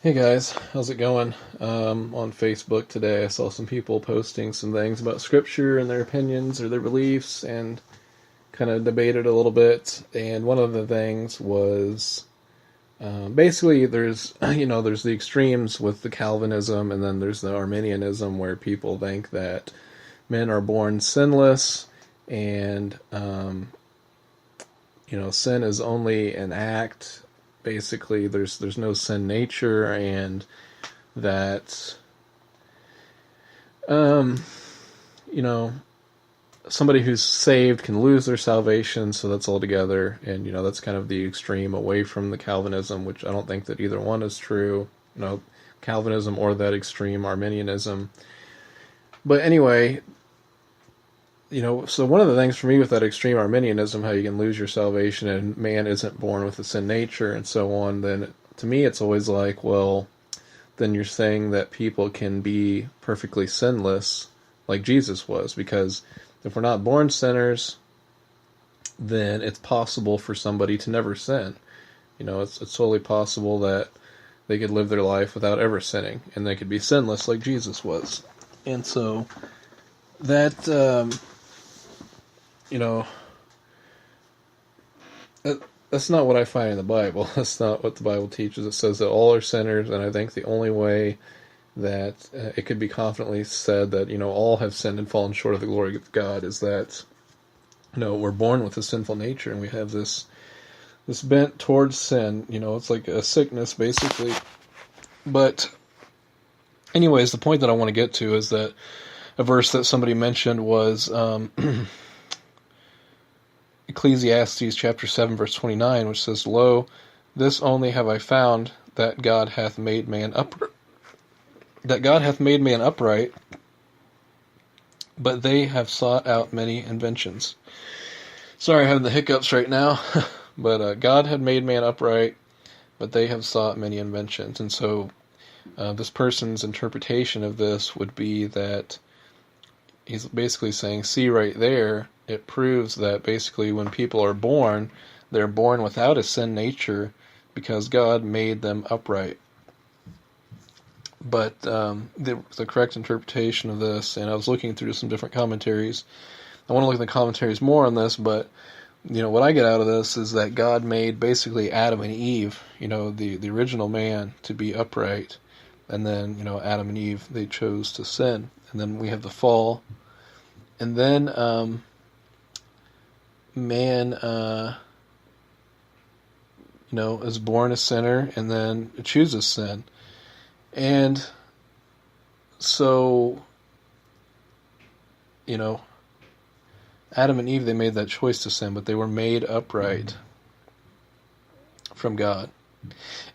Hey guys, how's it going? On Facebook today, I saw some people posting some things about scripture and their opinions or their beliefs, and kind of debated a little bit. And one of the things was basically there's there's the extremes with the Calvinism, and then there's the Arminianism where people think that men are born sinless, and sin is only an act. Basically, there's no sin nature, and that um, you know somebody who's saved can lose their salvation, so that's all together. And that's kind of the extreme away from the Calvinism, which I don't think that either one is true. Calvinism or that extreme Arminianism. But anyway, so one of the things for me with that extreme Arminianism, how you can lose your salvation and man isn't born with a sin nature and so on, then to me it's always like, well, then you're saying that people can be perfectly sinless like Jesus was, because if we're not born sinners, then it's possible for somebody to never sin. It's totally possible that they could live their life without ever sinning, and they could be sinless like Jesus was. And so that you know, that's not what I find in the Bible. That's not what the Bible teaches. It says that all are sinners, and I think the only way that it could be confidently said that, all have sinned and fallen short of the glory of God is that, we're born with a sinful nature, and we have this bent towards sin. It's like a sickness, basically. But anyways, the point that I want to get to is that a verse that somebody mentioned was Ecclesiastes chapter 7 verse 29, which says, "Lo, this only have I found, that God hath made man upright, but they have sought out many inventions." Sorry, I'm having the hiccups right now. But God had made man upright, but they have sought many inventions. And so this person's interpretation of this would be that he's basically saying, see right there, it proves that basically when people are born, they're born without a sin nature because God made them upright. But the correct interpretation of this, and I was looking through some different commentaries. I want to look at the commentaries more on this, but what I get out of this is that God made basically Adam and Eve, the original man, to be upright, and then Adam and Eve, they chose to sin, and then we have the fall, and then man is born a sinner and then chooses sin. And so Adam and Eve, they made that choice to sin, but they were made upright from God.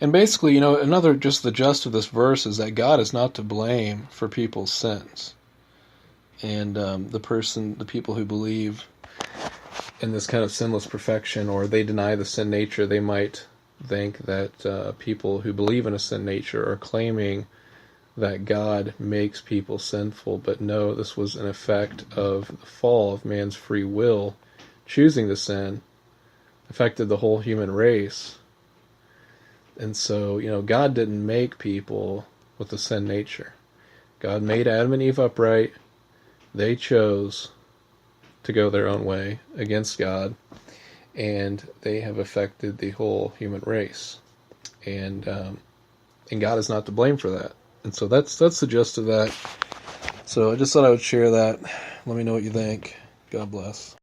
And basically, just the gist of this verse is that God is not to blame for people's sins. And the people who believe in this kind of sinless perfection, or they deny the sin nature, they might think that people who believe in a sin nature are claiming that God makes people sinful. But no, this was an effect of the fall, of man's free will choosing to sin, affected the whole human race. And so, God didn't make people with a sin nature. God made Adam and Eve upright. They chose to go their own way against God, and they have affected the whole human race. And God is not to blame for that. And so that's the gist of that. So I just thought I would share that. Let me know what you think. God bless.